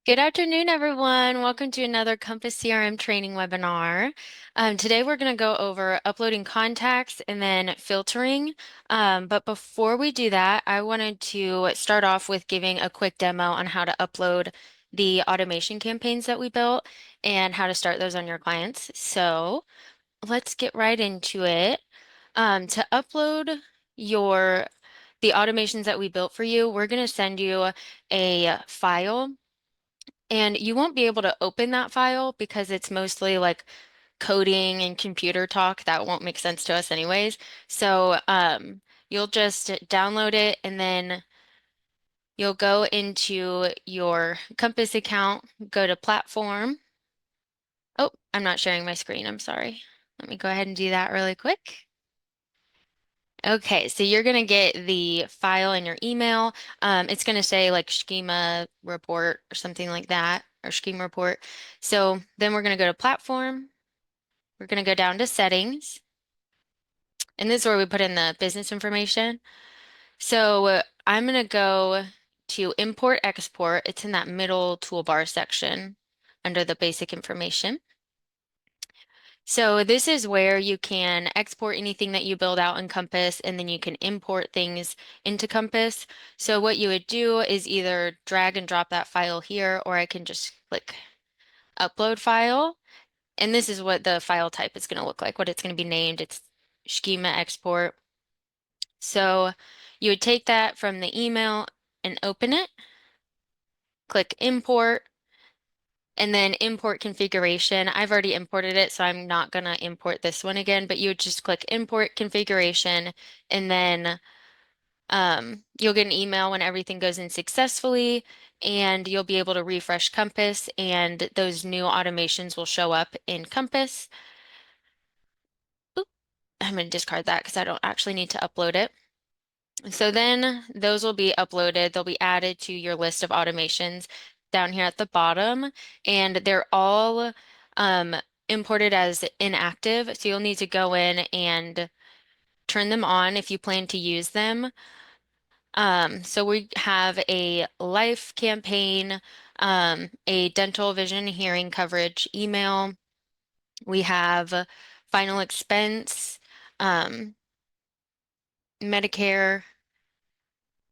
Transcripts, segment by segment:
Good afternoon, everyone. Welcome to another Compass CRM Training Webinar. Today we're going to go over uploading contacts and then filtering. But before we do that, I wanted to start off with giving a quick demo on how to upload the automation campaigns that we built and how to start those on your clients. So let's get right into it. To upload your the automations that we built for you, we're going to send you a file. And you won't be able to open that file because it's mostly like coding and computer talk that won't make sense to us anyways. So you'll just download it and then you'll go into your Compass account, go to platform. Oh, I'm not sharing my screen. I'm sorry. Let me go ahead and do that really quick. Okay, so you're going to get the file in your email. It's going to say like schema report or something like that, or schema report. So then we're going to go to platform. We're going to go down to settings. And this is where we put in the business information. So I'm going to go to import export. It's in that middle toolbar section under the basic information. So this is where you can export anything that you build out in Compass, and then you can import things into Compass. So what you would do is either drag and drop that file here, or I can just click upload file. And this is what the file type is going to look like, what it's going to be named. It's schema export. So you would take that from the email and open it, click import, and then import configuration. I've already imported it, so I'm not going to import this one again, but you would just click import configuration, and then you'll get an email when everything goes in successfully, and you'll be able to refresh Compass, and those new automations will show up in Compass. Oop, I'm going to discard that because I don't actually need to upload it. So then those will be uploaded. They'll be added to your list of automations down here at the bottom, and they're all um, imported as inactive. So you'll need to go in and turn them on if you plan to use them. So we have a life campaign, a dental, vision, hearing coverage email. We have final expense, Medicare.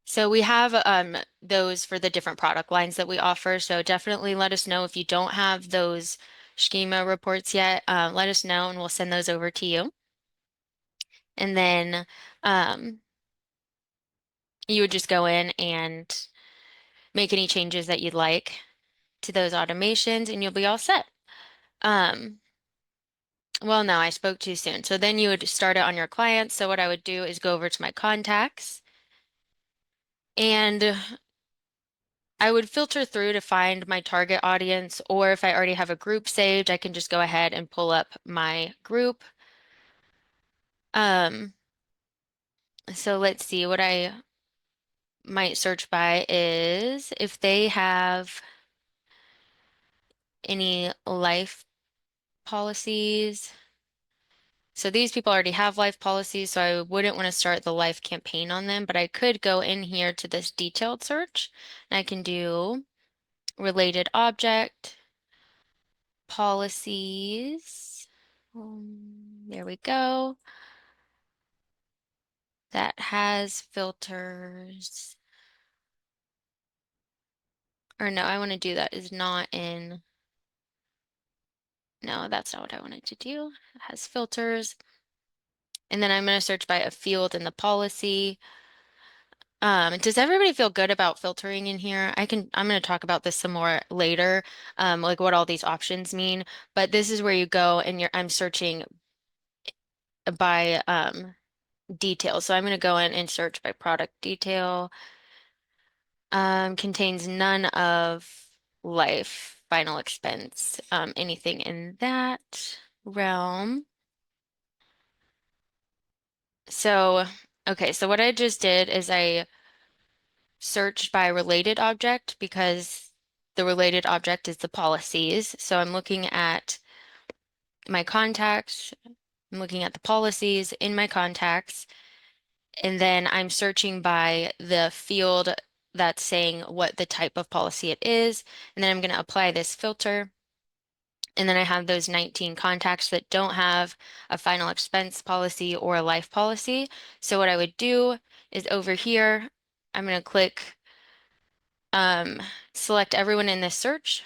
So we have those for the different product lines that we offer. So definitely let us know if you don't have those schema reports yet. Let us know and we'll send those over to you. And then um, you would just go in and make any changes that you'd like to those automations and you'll be all set. Um, well, no, I spoke too soon. So then you would start it on your clients. So what I would do is go over to my contacts and I would filter through to find my target audience, or if I already have a group saved, I can just go ahead and pull up my group. Um, so let's see, what I might search by is if they have any life policies. So these people already have life policies, so I wouldn't want to start the life campaign on them, but I could go in here to this detailed search, and I can do related object, policies. There we go. That has filters. Or no, I want to do that is not in. No, that's not what I wanted to do. It has filters. And then I'm going to search by a field in the policy. Does everybody feel good about filtering in here? I'm going to talk about this some more later, like what all these options mean. But this is where you go and I'm searching by details. So I'm going to go in and search by product detail. Contains none of life, final expense, anything in that realm. So, okay, so what I just did is I searched by related object because the related object is the policies. So I'm looking at my contacts, I'm looking at the policies in my contacts, and then I'm searching by the field that's saying what the type of policy it is. And then I'm going to apply this filter. And then I have those 19 contacts that don't have a final expense policy or a life policy. So what I would do is over here, I'm going to click select everyone in this search,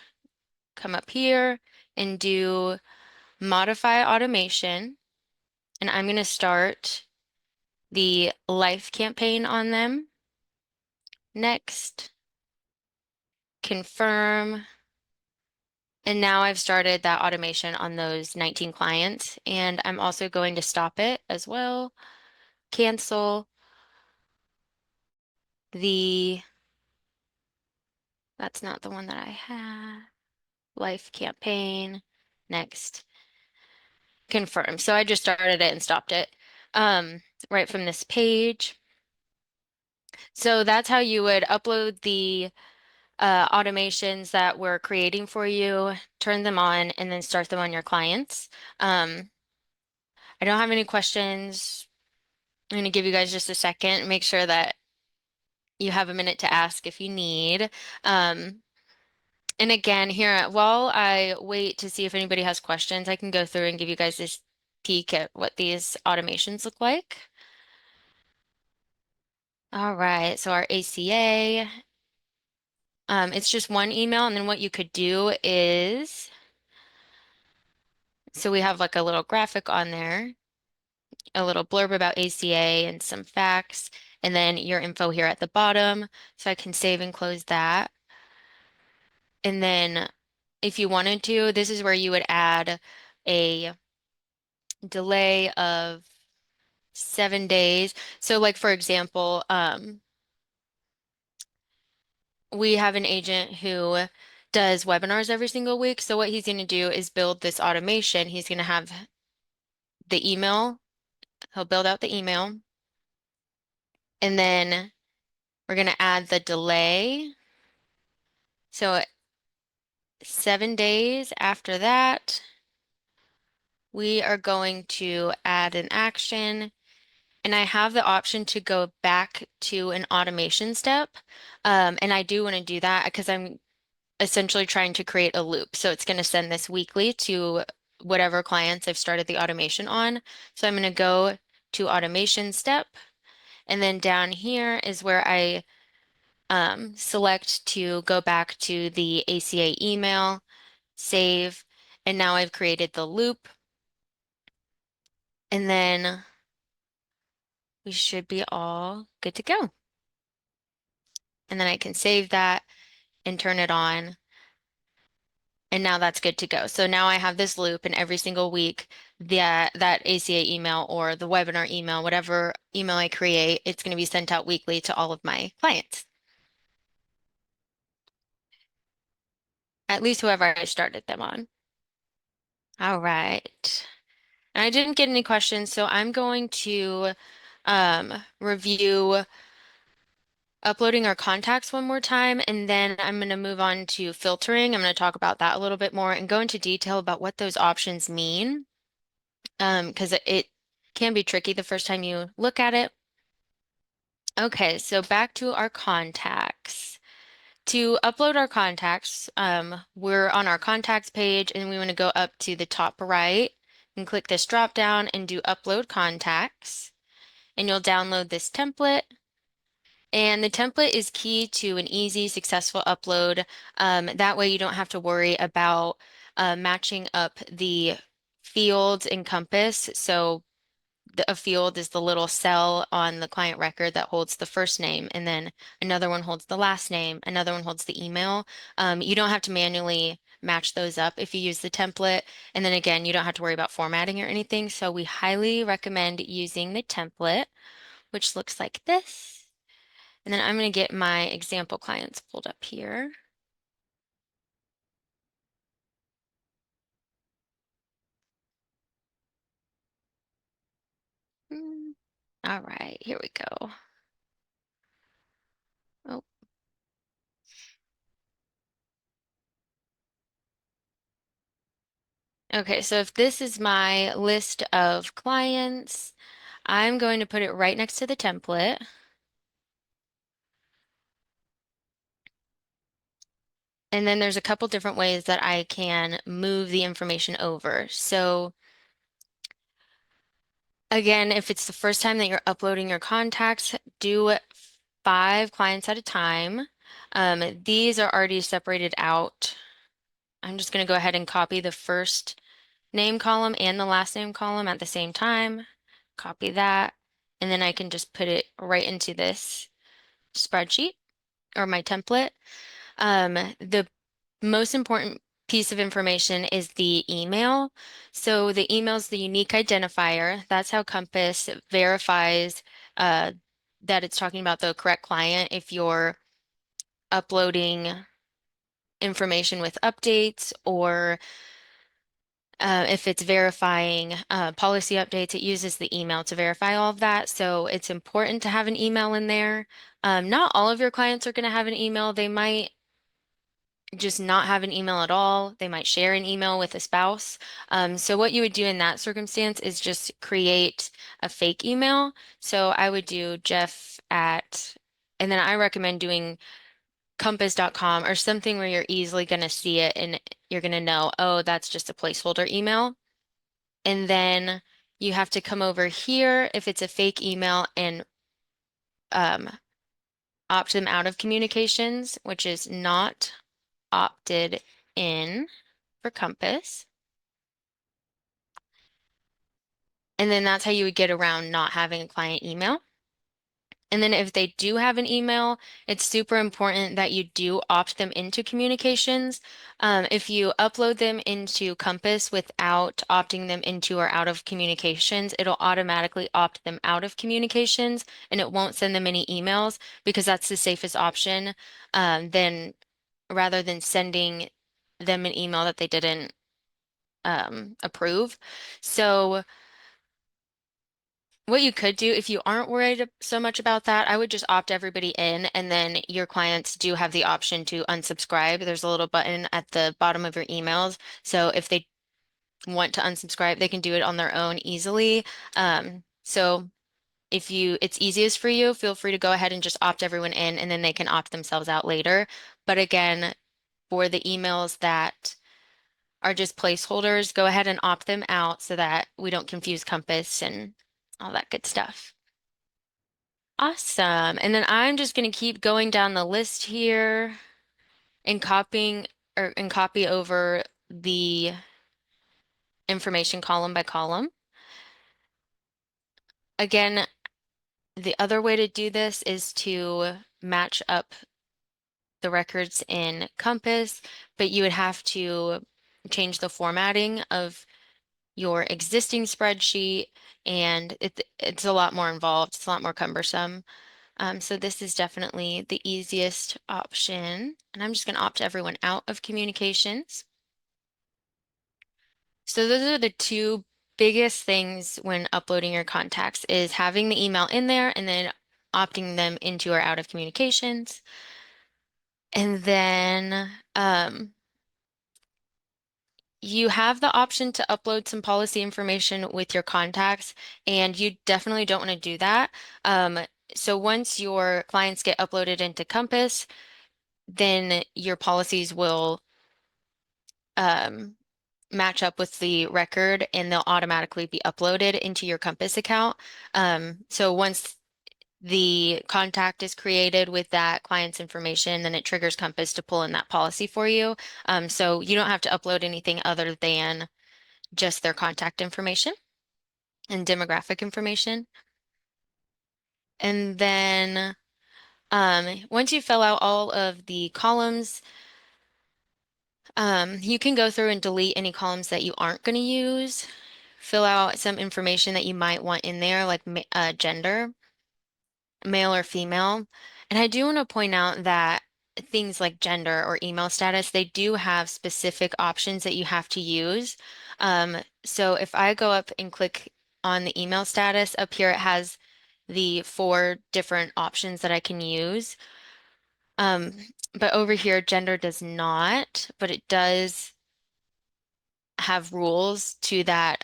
come up here and do modify automation. And I'm going to start the life campaign on them. Next, confirm. And now I've started that automation on those 19 clients. And I'm also going to stop it as well. Cancel the, that's not the one that I had. Life campaign. Next, confirm. So I just started it and stopped it right from this page. So that's how you would upload the automations that we're creating for you, turn them on, and then start them on your clients. I don't have any questions. I'm going to give you guys just a second, make sure that you have a minute to ask if you need. And again, here, while I wait to see if anybody has questions, I can go through and give you guys this peek at what these automations look like. All right, so our ACA, it's just one email, and then what you could do is, so we have like a little graphic on there, a little blurb about ACA and some facts, and then your info here at the bottom. So I can save and close that. And then if you wanted to, this is where you would add a delay of 7 days. So like for example, we have an agent who does webinars every single week. So what he's going to do is build this automation. He's going to have the email, he'll build out the email, and then we're going to add the delay. So 7 days after that, we are going to add an action. And I have the option to go back to an automation step. And I do want to do that because I'm essentially trying to create a loop. So it's going to send this weekly to whatever clients I've started the automation on. So I'm going to go to automation step. And then down here is where I select to go back to the ACA email, save, and now I've created the loop. And then we should be all good to go. And then I can save that and turn it on. And now that's good to go. So now I have this loop, and every single week that ACA email or the webinar email, whatever email I create, it's going to be sent out weekly to all of my clients. At least whoever I started them on. All right. And I didn't get any questions, so I'm going to review uploading our contacts one more time, and then I'm going to move on to filtering. I'm going to talk about that a little bit more and go into detail about what those options mean, because it can be tricky the first time you look at it. Okay, so back to our contacts. To upload our contacts, we're on our contacts page, and we want to go up to the top right and click this drop down and do upload contacts. And you'll download this template. And the template is key to an easy, successful upload. That way you don't have to worry about matching up the fields in Compass. So a field is the little cell on the client record that holds the first name, and then another one holds the last name, another one holds the email. You don't have to manually match those up if you use the template. And then again, you don't have to worry about formatting or anything. So we highly recommend using the template, which looks like this. And then I'm going to get my example clients pulled up here. All right, here we go. Oh. Okay, so if this is my list of clients, I'm going to put it right next to the template. And then there's a couple different ways that I can move the information over. So again, if it's the first time that you're uploading your contacts, do 5 clients at a time. These are already separated out. I'm just going to go ahead and copy the first name column and the last name column at the same time. Copy that, and then I can just put it right into this spreadsheet or my template. The most important piece of information is the email. So the email is the unique identifier. That's how Compass verifies uh, that it's talking about the correct client if you're uploading information with updates or if it's verifying policy updates, it uses the email to verify all of that. So it's important to have an email in there. Not all of your clients are going to have an email. They might just not have an email at all. They might share an email with a spouse. So what you would do in that circumstance is just create a fake email. So I would do Jeff at, and then I recommend doing compass.com or something where you're easily going to see it and you're going to know, oh, that's just a placeholder email. And then you have to come over here if it's a fake email and um, opt them out of communications, which is not opted in for Compass. And then that's how you would get around not having a client email. And then if they do have an email, it's super important that you do opt them into communications. If you upload them into Compass without opting them into or out of communications, it'll automatically opt them out of communications and it won't send them any emails because that's the safest option, then rather than sending them an email that they didn't approve. So what you could do if you aren't worried so much about that, I would just opt everybody in, and then your clients do have the option to unsubscribe. There's a little button at the bottom of your emails. So if they want to unsubscribe, they can do it on their own easily. So if it's easiest for you, feel free to go ahead and just opt everyone in, and then they can opt themselves out later. But again, for the emails that are just placeholders, go ahead and opt them out so that we don't confuse Compass and all that good stuff. Awesome. And then I'm just going to keep going down the list here and copy over the information column by column. Again, the other way to do this is to match up the records in Compass, but you would have to change the formatting of your existing spreadsheet, and it's a lot more involved. It's a lot more cumbersome. So this is definitely the easiest option. And I'm just going to opt everyone out of communications. So those are the two biggest things when uploading your contacts is having the email in there and then opting them into or out of communications. And then you have the option to upload some policy information with your contacts, and you definitely don't want to do that. So once your clients get uploaded into Compass, then your policies will um, match up with the record and they'll automatically be uploaded into your Compass account. So once the contact is created with that client's information, then it triggers Compass to pull in that policy for you. So you don't have to upload anything other than just their contact information and demographic information. And then once you fill out all of the columns, you can go through and delete any columns that you aren't going to use. Fill out some information that you might want in there, like gender, male or female. And I do want to point out that things like gender or email status, they do have specific options that you have to use. So if I go up and click on the email status, up here it has the 4 different options that I can use. Um, but over here, gender does not, but it does have rules to that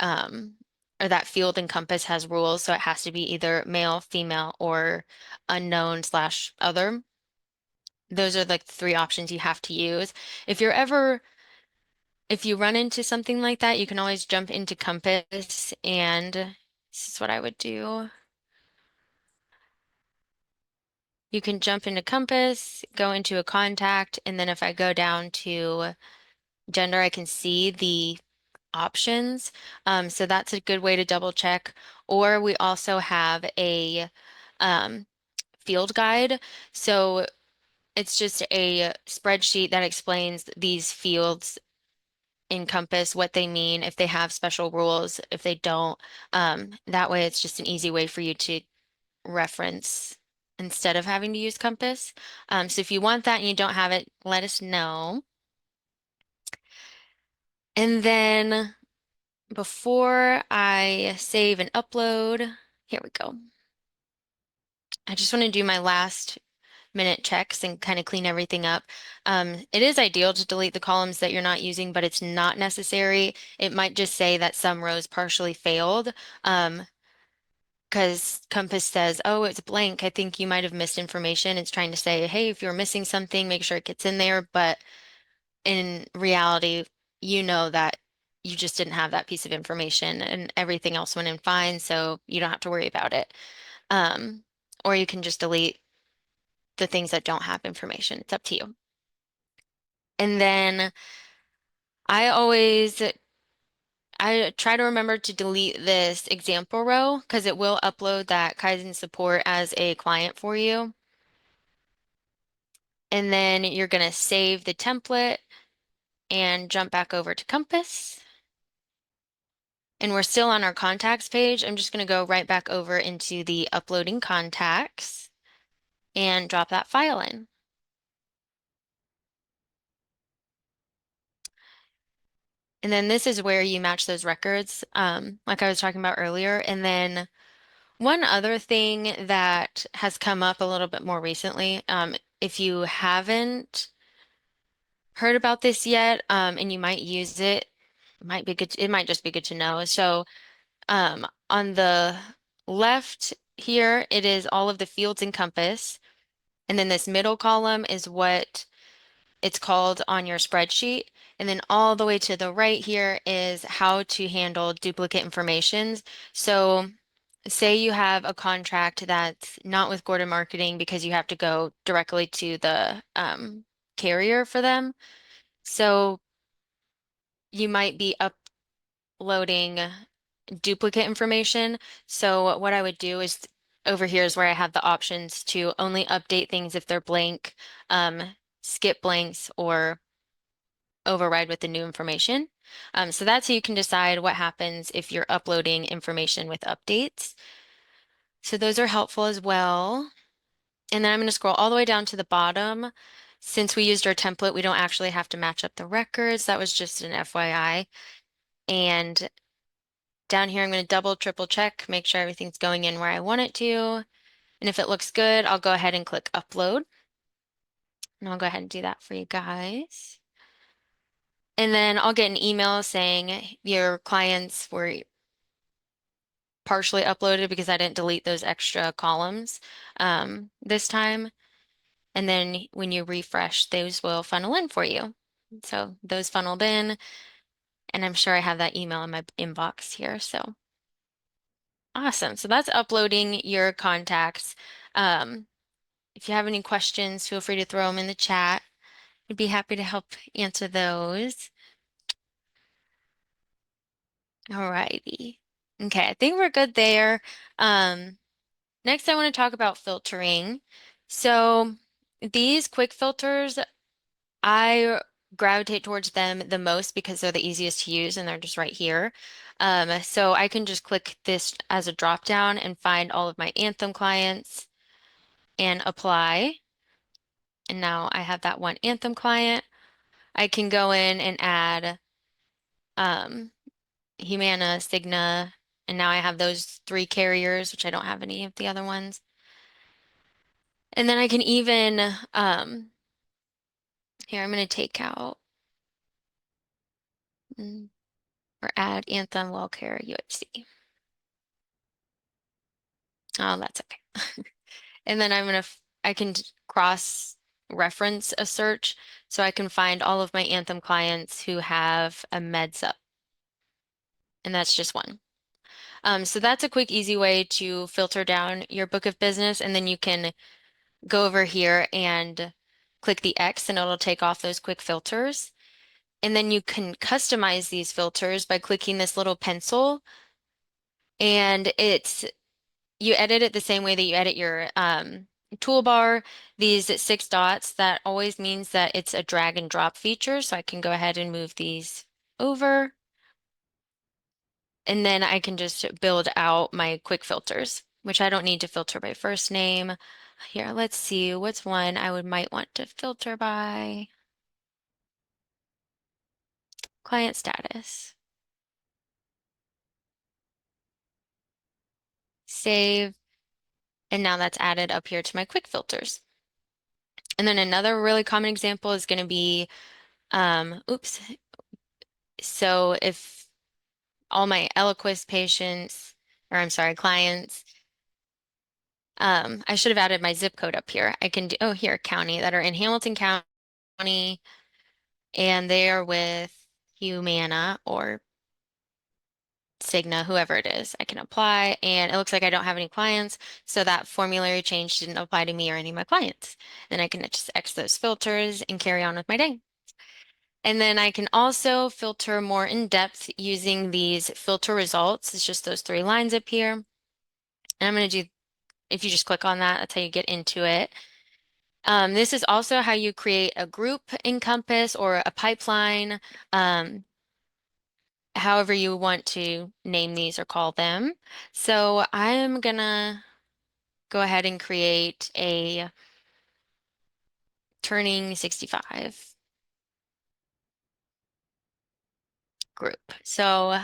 or that field in Compass has rules, so it has to be either male, female, or unknown slash other. those are like the three options you have to use. If if you run into something like that, you can always jump into Compass, and this is what I would do. You can jump into Compass, go into a contact, and then if I go down to gender, I can see the options. So that's a good way to double check. Or we also have a um, field guide. So it's just a spreadsheet that explains these fields in Compass, what they mean, if they have special rules, if they don't. That way, it's just an easy way for you to reference instead of having to use Compass. So if you want that and you don't have it, let us know. And then before I save and upload, here we go. I just want to do my last minute checks and kind of clean everything up. It is ideal to delete the columns that you're not using, but it's not necessary. It might just say that some rows partially failed. Because Compass says, oh, it's blank. I think you might have missed information. It's trying to say, hey, if you're missing something, make sure it gets in there. But in reality, you know that you just didn't have that piece of information and everything else went in fine, so you don't have to worry about it. Um, or you can just delete the things that don't have information. It's up to you. And then I always I try to remember to delete this example row because it will upload that Kaizen support as a client for you. And then you're going to save the template and jump back over to Compass. And we're still on our contacts page. I'm just going to go right back over into the uploading contacts and drop that file in. And then this is where you match those records, like I was talking about earlier. And then one other thing that has come up a little bit more recently, if you haven't heard about this yet, and you might use it, might be good, it might just be good to know. So on the left here, it is all of the fields in Compass. And then this middle column is what it's called on your spreadsheet. And then all the way to the right here is how to handle duplicate information. So say you have a contract that's not with Gordon Marketing because you have to go directly to the carrier for them. So you might be uploading duplicate information. So what I would do is over here is where I have the options to only update things if they're blank, skip blanks, or override with the new information. So that's how you can decide what happens if you're uploading information with updates. So those are helpful as well. And then I'm going to scroll all the way down to the bottom. Since we used our template, we don't actually have to match up the records. That was just an FYI. And down here, I'm going to double, triple check, make sure everything's going in where I want it to. And if it looks good, I'll go ahead and click upload. And I'll go ahead and do that for you guys. And then I'll get an email saying your clients were partially uploaded because I didn't delete those extra columns this time. And then when you refresh, those will funnel in for you. So those funneled in, and I'm sure I have that email in my inbox here. So awesome. So that's uploading your contacts. If you have any questions, feel free to throw them in the chat. I'd be happy to help answer those. All righty. Okay, I think we're good there. Next, I want to talk about filtering. So these quick filters, I gravitate towards them the most because they're the easiest to use and they're just right here. So I can just click this as a drop down and find all of my Anthem clients and apply. And now I have that one Anthem client. I can go in and add um, Humana, Cigna, and now I have those three carriers, which I don't have any of the other ones. And then I can even, here I'm going to take out or add Anthem WellCare UHC. Oh, that's okay. And then I can cross reference a search so I can find all of my Anthem clients who have a meds up. And that's just one. So that's a quick, easy way to filter down your book of business, and then you can go over here and click the X and it'll take off those quick filters. And then you can customize these filters by clicking this little pencil, and you edit it the same way that you edit your toolbar. These 6 dots, that always means that it's a drag and drop feature. So I can go ahead and move these over, and then I can just build out my quick filters, which I don't need to filter by first name. Here, let's see, what's one I might want to filter by? Client status. Save, and now that's added up here to my quick filters. And then another really common example is going to be, oops. So if all my Eliquis patients, or I'm sorry, clients, I should have added my zip code up here. I can do, oh, here, county, that are in Hamilton County, and they are with Humana or Cigna, whoever it is. I can apply, and it looks like I don't have any clients, so that formulary change didn't apply to me or any of my clients. Then I can just X those filters and carry on with my day. And then I can also filter more in depth using these filter results. It's just those 3 lines up here. And I'm going to do, if you just click on that, that's how you get into it. This is also how you create a group in Compass or a pipeline, however you want to name these or call them. So I'm gonna go ahead and create a turning 65 group. So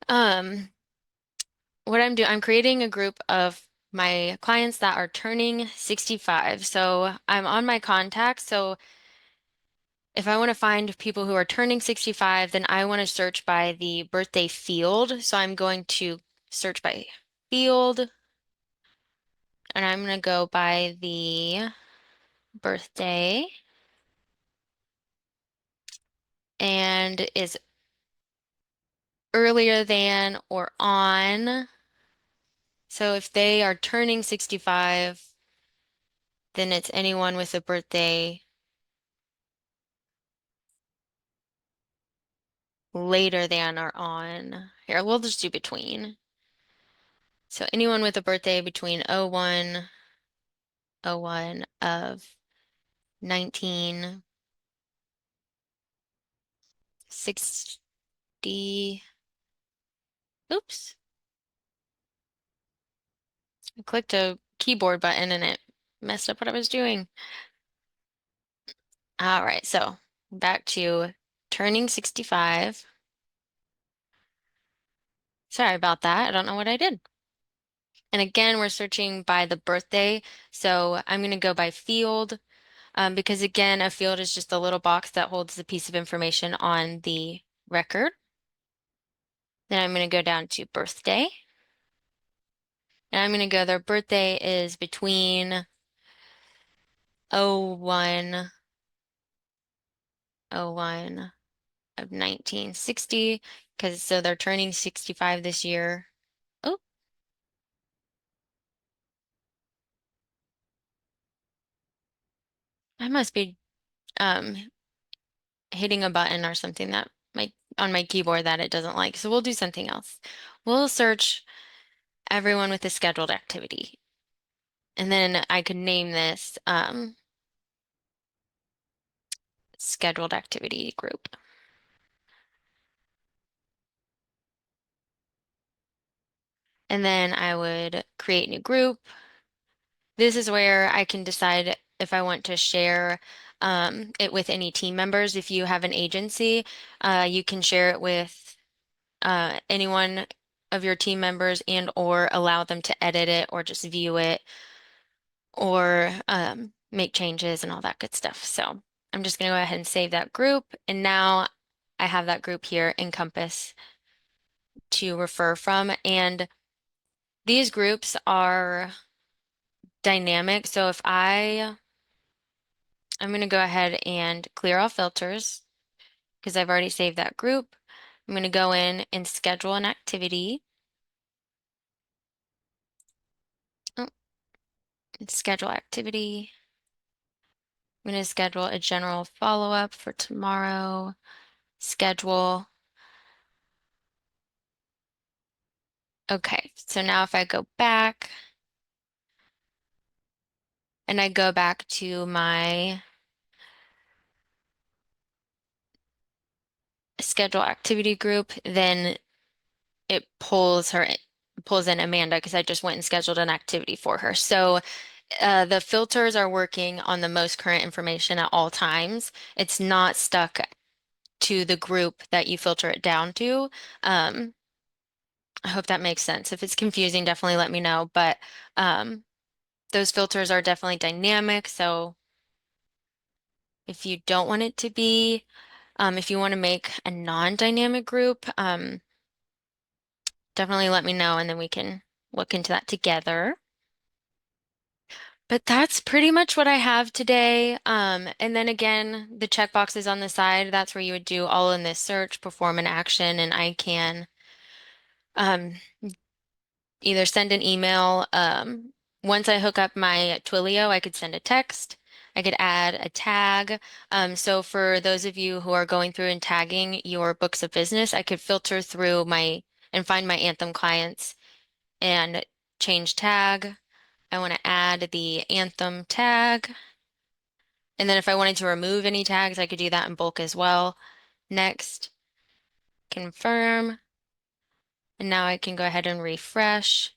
um, what I'm creating a group of my clients that are turning 65. So I'm on my contacts. So if I want to find people who are turning 65, then I want to search by the birthday field. So I'm going to search by field, and I'm going to go by the birthday, and is earlier than or on. So if they are turning 65, then it's anyone with a birthday later than or on. Here, we'll just do between. So anyone with a birthday between 01 of 1960. Oops, I clicked a keyboard button and it messed up what I was doing. All right, so back to turning 65. Sorry about that. I don't know what I did. And again, we're searching by the birthday. So I'm going to go by field, because again, a field is just a little box that holds the piece of information on the record. Then I'm going to go down to birthday. And I'm going to go, their birthday is between 01 of 1960, because so they're turning 65 this year. Oh, I must be um, hitting a button or something that on my keyboard that it doesn't like. So we'll do something else. We'll search everyone with a scheduled activity. And then I could name this scheduled activity group. And then I would create new group. This is where I can decide if I want to share it with any team members. If you have an agency, you can share it with any one of your team members and or allow them to edit it or just view it or make changes and all that good stuff. So I'm just going to go ahead and save that group. And now I have that group here in Compass to refer from. And these groups are dynamic. So I'm going to go ahead and clear all filters because I've already saved that group. I'm going to go in and schedule an activity. Oh, schedule activity. I'm going to schedule a general follow-up for tomorrow. Schedule. Okay, so now if I go back and I go back to my schedule activity group, then it pulls in Amanda because I just went and scheduled an activity for her. So the filters are working on the most current information at all times. It's not stuck to the group that you filter it down to. Um, I hope that makes sense. If it's confusing, definitely let me know. But um, those filters are definitely dynamic. So if you don't want it to be, if you want to make a non-dynamic group, definitely let me know and then we can look into that together. But that's pretty much what I have today. And then again, the checkboxes on the side, that's where you would do all in this search, perform an action, and I can um, either send an email. Once I hook up my Twilio, I could send a text. I could add a tag. So for those of you who are going through and tagging your books of business, I could filter through and find my Anthem clients and change tag. I want to add the Anthem tag. And then if I wanted to remove any tags, I could do that in bulk as well. Next, confirm. And now I can go ahead and refresh.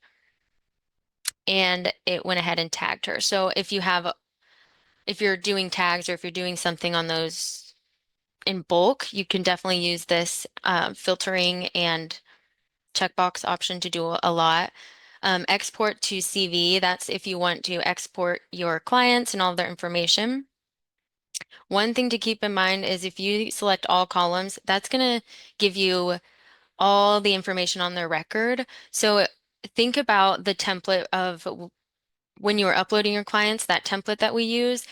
And it went ahead and tagged her. So if you're doing tags or if you're doing something on those in bulk, you can definitely use this filtering and checkbox option to do a lot. Export to CV, that's if you want to export your clients and all their information. One thing to keep in mind is if you select all columns, that's going to give you all the information on their record. So think about the template of when you are uploading your clients, that template that we use,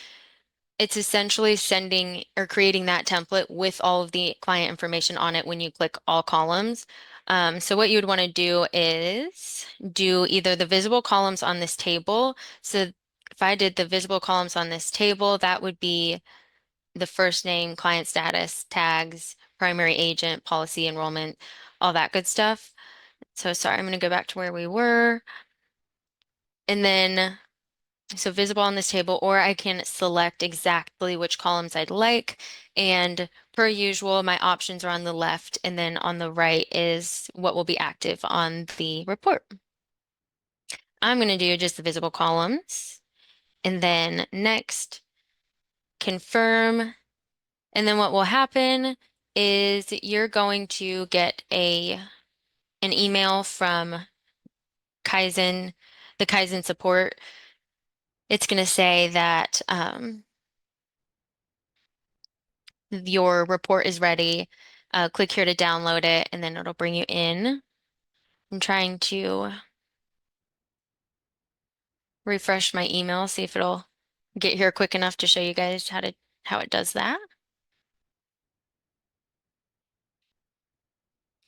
it's essentially sending or creating that template with all of the client information on it when you click all columns. So what you would want to do is do either the visible columns on this table. So if I did the visible columns on this table, that would be the first name, client status, tags, primary agent, policy, enrollment, all that good stuff. So sorry, I'm going to go back to where we were. And then, so visible on this table, or I can select exactly which columns I'd like. And per usual, my options are on the left, and then on the right is what will be active on the report. I'm going to do just the visible columns. And then next, confirm. And then what will happen is you're going to get an email from Kaizen, the Kaizen support. It's going to say that your report is ready. Click here to download it, and then it'll bring you in. I'm trying to refresh my email, see if it'll get here quick enough to show you guys how it does that.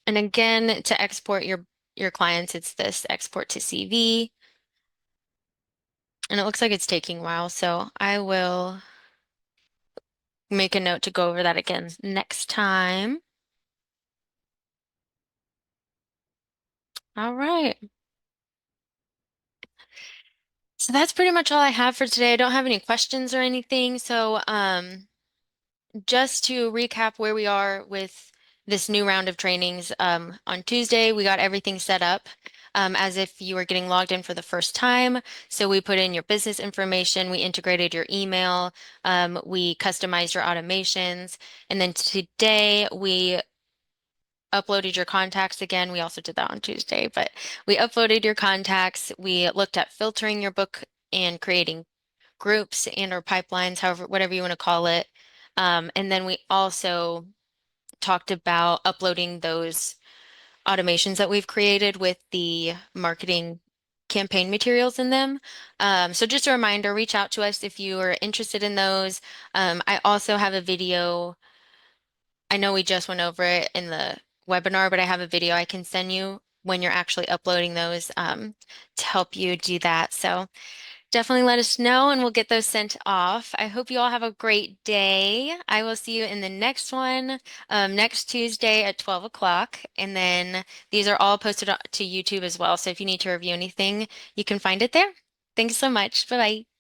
And again, to export your clients, it's this export to CV. And it looks like it's taking a while, so I will make a note to go over that again next time. All right. So that's pretty much all I have for today. I don't have any questions or anything. So just to recap where we are with this new round of trainings, on Tuesday, we got everything set up as if you were getting logged in for the first time. So we put in your business information, we integrated your email, we customized your automations, and then today we uploaded your contacts again. We also did that on Tuesday, but we uploaded your contacts. We looked at filtering your book and creating groups and or pipelines, however, whatever you want to call it. And then we also talked about uploading those automations that we've created with the marketing campaign materials in them. So just a reminder, reach out to us if you are interested in those. I also have a video. I know we just went over it in the webinar, but I have a video I can send you when you're actually uploading those to help you do that. So definitely let us know and we'll get those sent off. I hope you all have a great day. I will see you in the next one next Tuesday at 12 o'clock. And then these are all posted to YouTube as well. So if you need to review anything, you can find it there. Thanks so much. Bye bye.